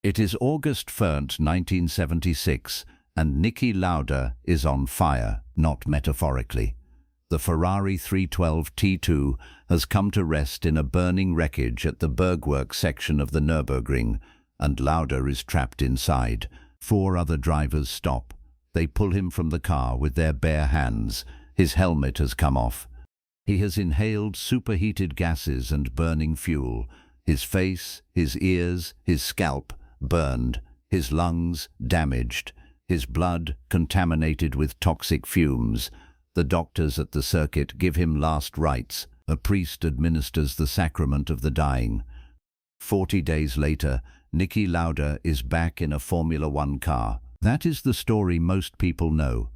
It is August 1st, 1976, and Niki Lauda is on fire, not metaphorically. The Ferrari 312T2 has come to rest in a burning wreckage at the Bergwerk section of the Nürburgring, and Lauda is trapped inside. 4 other drivers stop. They pull him from the car with their bare hands. His helmet has come off. He has inhaled superheated gases and burning fuel. His face, his ears, his scalp burned, his lungs damaged, his blood contaminated with toxic fumes. The doctors at the circuit give him last rites. A priest administers the sacrament of the dying. 40 days later, Niki Lauda is back in a Formula One car. That is the story most people know.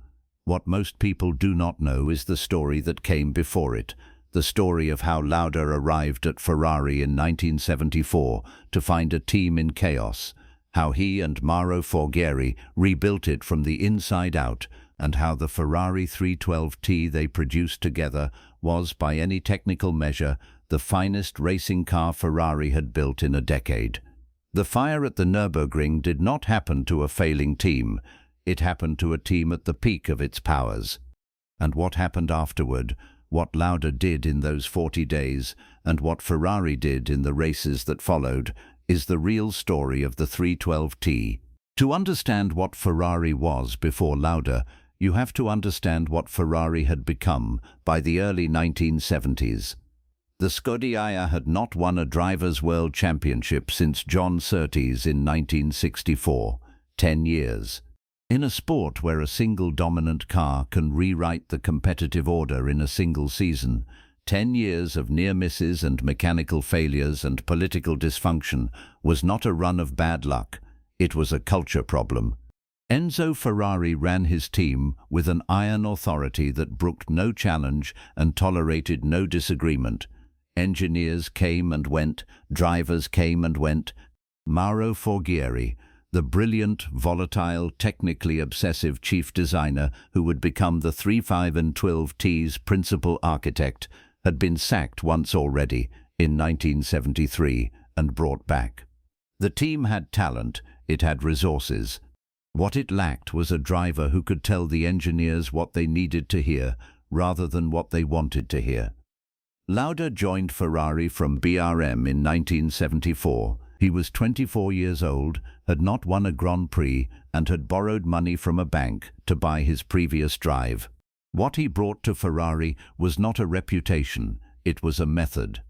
What most people do not know is the story that came before it. The story of how Lauda arrived at Ferrari in 1974 to find a team in chaos, how he and Mauro Forghieri rebuilt it from the inside out, and how the Ferrari 312T they produced together was, by any technical measure, the finest racing car Ferrari had built in a decade. The fire at the Nürburgring did not happen to a failing team. It happened to a team at the peak of its powers. And what happened afterward, what Lauda did in those 40 days, and what Ferrari did in the races that followed, is the real story of the 312T. To understand what Ferrari was before Lauda, you have to understand what Ferrari had become by the early 1970s. The Scuderia had not won a Drivers' World Championship since John Surtees in 1964, 10 years. In a sport where a single dominant car can rewrite the competitive order in a single season, 10 years of near misses and mechanical failures and political dysfunction was not a run of bad luck, it was a culture problem. Enzo Ferrari ran his team with an iron authority that brooked no challenge and tolerated no disagreement. Engineers came and went, drivers came and went. Mauro Forghieri, the brilliant, volatile, technically obsessive chief designer who would become the 312T's principal architect, had been sacked once already, in 1973, and brought back. The team had talent, it had resources. What it lacked was a driver who could tell the engineers what they needed to hear, rather than what they wanted to hear. Lauda joined Ferrari from BRM in 1974. He was 24 years old, had not won a Grand Prix, and had borrowed money from a bank to buy his previous drive. What he brought to Ferrari was not a reputation, it was a method.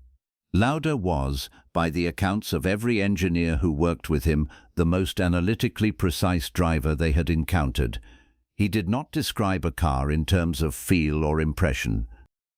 Lauda was, by the accounts of every engineer who worked with him, the most analytically precise driver they had encountered. He did not describe a car in terms of feel or impression.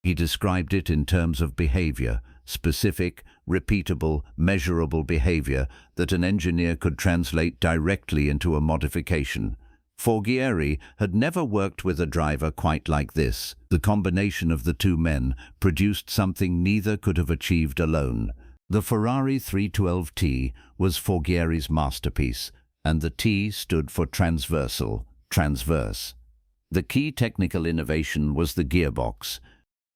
He described it in terms of behavior, specific, repeatable, measurable behavior that an engineer could translate directly into a modification. Forghieri had never worked with a driver quite like this. The combination of the two men produced something neither could have achieved alone. The Ferrari 312T was Forghieri's masterpiece, and the T stood for transversal, transverse. The key technical innovation was the gearbox.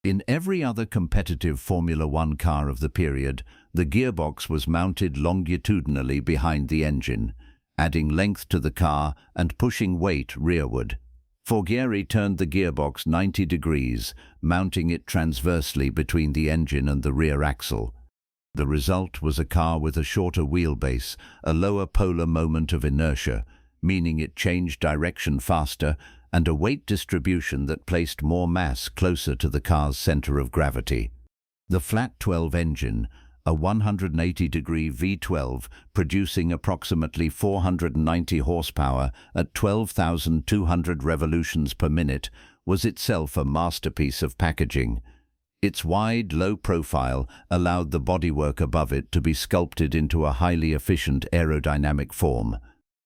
In every other competitive Formula One car of the period, the gearbox was mounted longitudinally behind the engine, adding length to the car and pushing weight rearward. Forghieri turned the gearbox 90 degrees, mounting it transversely between the engine and the rear axle. The result was a car with a shorter wheelbase, a lower polar moment of inertia, meaning it changed direction faster, and a weight distribution that placed more mass closer to the car's center of gravity. The flat 12 engine, a 180-degree V12 producing approximately 490 horsepower at 12,200 revolutions per minute, was itself a masterpiece of packaging. Its wide, low profile allowed the bodywork above it to be sculpted into a highly efficient aerodynamic form.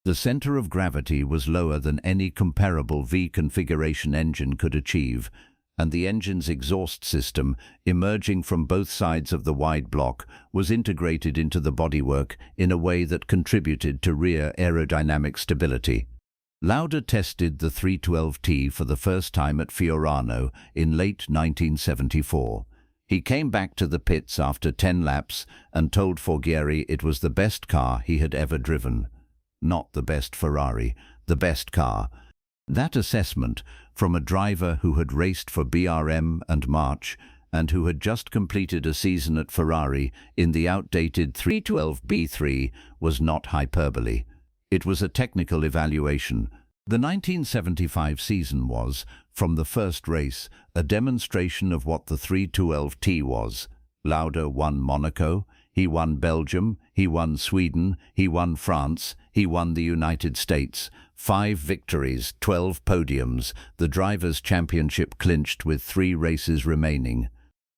The center of gravity was lower than any comparable V-configuration engine could achieve, and the engine's exhaust system, emerging from both sides of the wide block, was integrated into the bodywork in a way that contributed to rear aerodynamic stability. Lauda tested the 312T for the first time at Fiorano in late 1974. He came back to the pits after 10 laps and told Forghieri it was the best car he had ever driven. Not the best Ferrari, the best car. That assessment, from a driver who had raced for BRM and March and who had just completed a season at Ferrari in the outdated 312B3, was not hyperbole. It was a technical evaluation. The 1975 season was, from the first race, a demonstration of what the 312T was. Lauda won Monaco, he won Belgium, he won Sweden, he won France, he won the United States. 5 victories, 12 podiums, the Drivers' Championship clinched with 3 races remaining.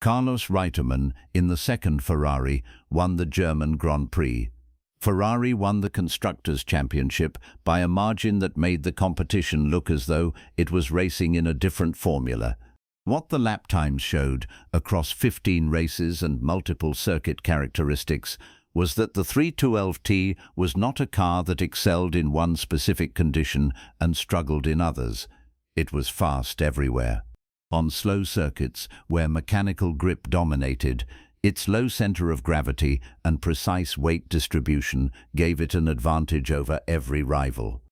Carlos Reutemann, in the second Ferrari, won the German Grand Prix. Ferrari won the Constructors' Championship by a margin that made the competition look as though it was racing in a different formula. What the lap times showed, across 15 races and multiple circuit characteristics, was that the 312T was not a car that excelled in one specific condition and struggled in others. It was fast everywhere. On slow circuits, where mechanical grip dominated, its low center of gravity and precise weight distribution gave it an advantage over every rival.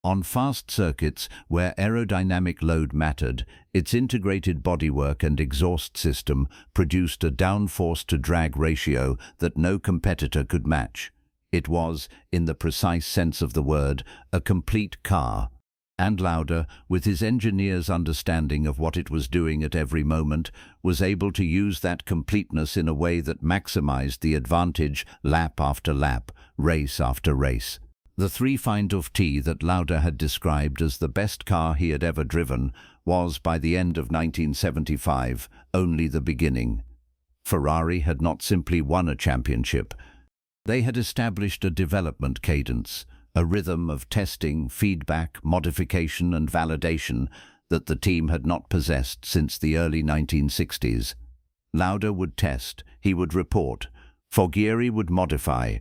On fast circuits, where aerodynamic load mattered, its integrated bodywork and exhaust system produced a downforce-to-drag ratio that no competitor could match. It was, in the precise sense of the word, a complete car. And Lauda, with his engineer's understanding of what it was doing at every moment, was able to use that completeness in a way that maximized the advantage lap after lap, race after race. The 312T that Lauda had described as the best car he had ever driven was, by the end of 1975, only the beginning. Ferrari had not simply won a championship. They had established a development cadence, a rhythm of testing, feedback, modification and validation that the team had not possessed since the early 1960s. Lauda would test, he would report, Forghieri would modify.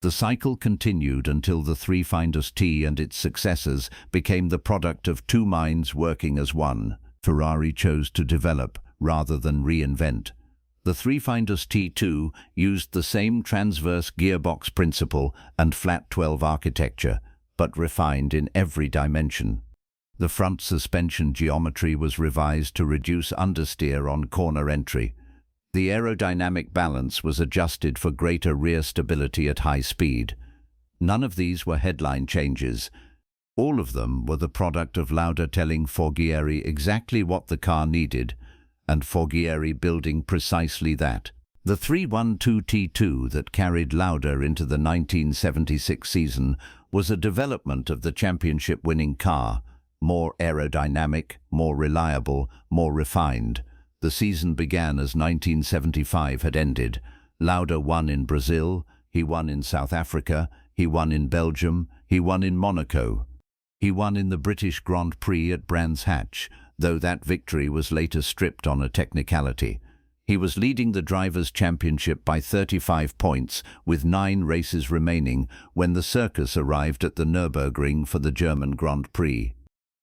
The cycle continued until the 312T and its successors became the product of 2 minds working as one. Ferrari chose to develop rather than reinvent. The 312T2 used the same transverse gearbox principle and flat 12 architecture, but refined in every dimension. The front suspension geometry was revised to reduce understeer on corner entry. The aerodynamic balance was adjusted for greater rear stability at high speed. None of these were headline changes. All of them were the product of Lauda telling Forghieri exactly what the car needed, and Forghieri building precisely that. The 312T2 that carried Lauda into the 1976 season was a development of the championship-winning car, more aerodynamic, more reliable, more refined. The season began as 1975 had ended. Lauda won in Brazil, he won in South Africa, he won in Belgium, he won in Monaco. He won in the British Grand Prix at Brands Hatch, though that victory was later stripped on a technicality. He was leading the Drivers' Championship by 35 points, with 9 races remaining, when the circus arrived at the Nürburgring for the German Grand Prix.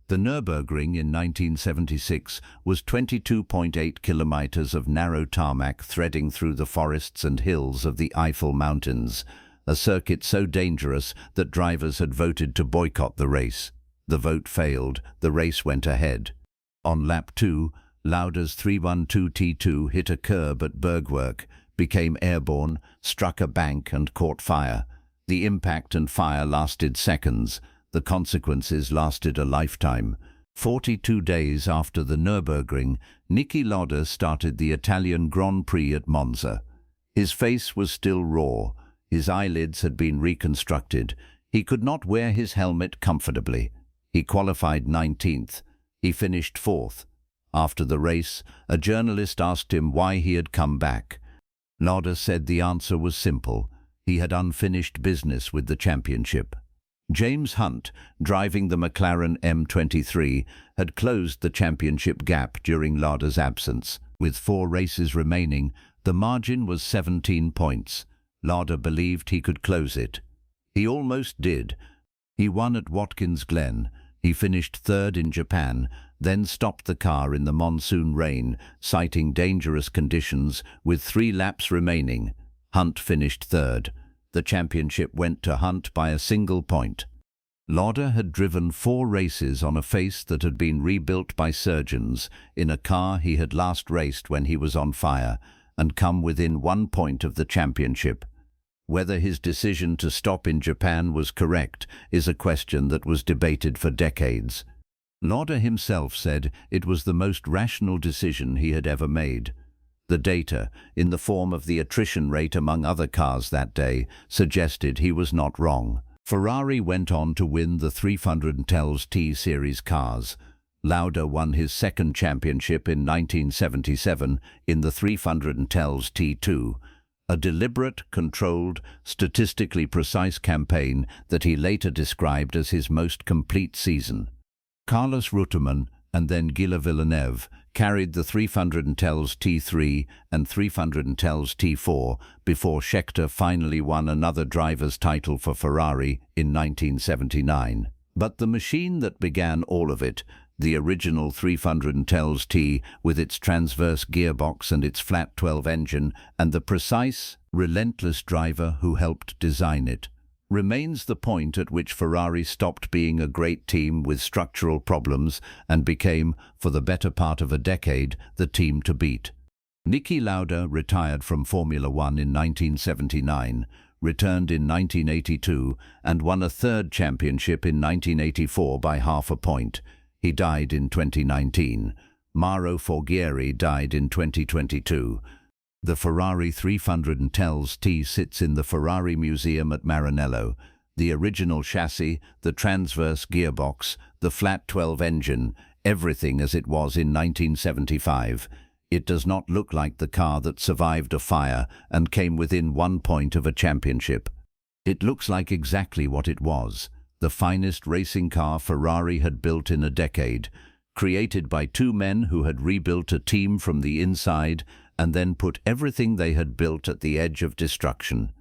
The Nürburgring in 1976 was 22.8 kilometers of narrow tarmac threading through the forests and hills of the Eifel Mountains, a circuit so dangerous that drivers had voted to boycott the race. The vote failed, the race went ahead. On lap 2, Lauda's 312T2 hit a curb at Bergwerk, became airborne, struck a bank and caught fire. The impact and fire lasted seconds. The consequences lasted a lifetime. 42 days after the Nürburgring, Niki Lauda started the Italian Grand Prix at Monza. His face was still raw. His eyelids had been reconstructed. He could not wear his helmet comfortably. He qualified 19th. He finished 4th. After the race, a journalist asked him why he had come back. Lauda said the answer was simple. He had unfinished business with the championship. James Hunt, driving the McLaren M23, had closed the championship gap during Lauda's absence. With 4 races remaining, the margin was 17 points. Lauda believed he could close it. He almost did. He won at Watkins Glen. He finished 3rd in Japan then stopped the car in the monsoon rain, citing dangerous conditions. With 3 laps remaining, Hunt finished third. The championship went to Hunt by a single point. Lauda had driven 4 races on a face that had been rebuilt by surgeons in a car he had last raced when he was on fire, and come within 1 point of the championship. Whether his decision to stop in Japan was correct is a question that was debated for decades. Lauda himself said it was the most rational decision he had ever made. The data, in the form of the attrition rate among other cars that day, suggested he was not wrong. Ferrari went on to win the 312T series cars. Lauda won his second championship in 1977 in the 312T2, a deliberate, controlled, statistically precise campaign that he later described as his most complete season. Carlos Reutemann and then Gilles Villeneuve carried the 312T3 and 312T4 before Scheckter finally won another driver's title for Ferrari in 1979. But the machine that began all of it, the original 312T with its transverse gearbox and its flat 12 engine, and the precise, relentless driver who helped design it, remains the point at which Ferrari stopped being a great team with structural problems and became, for the better part of a decade, the team to beat. Niki Lauda retired from Formula One in 1979, returned in 1982 and won a third championship in 1984 by half a point. He died in 2019. Mauro Forghieri died in 2022. The Ferrari 312T sits in the Ferrari Museum at Maranello. The original chassis, the transverse gearbox, the flat 12 engine, everything as it was in 1975. It does not look like the car that survived a fire and came within 1 point of a championship. It looks like exactly what it was, the finest racing car Ferrari had built in a decade, created by 2 men who had rebuilt a team from the inside and then put everything they had built at the edge of destruction.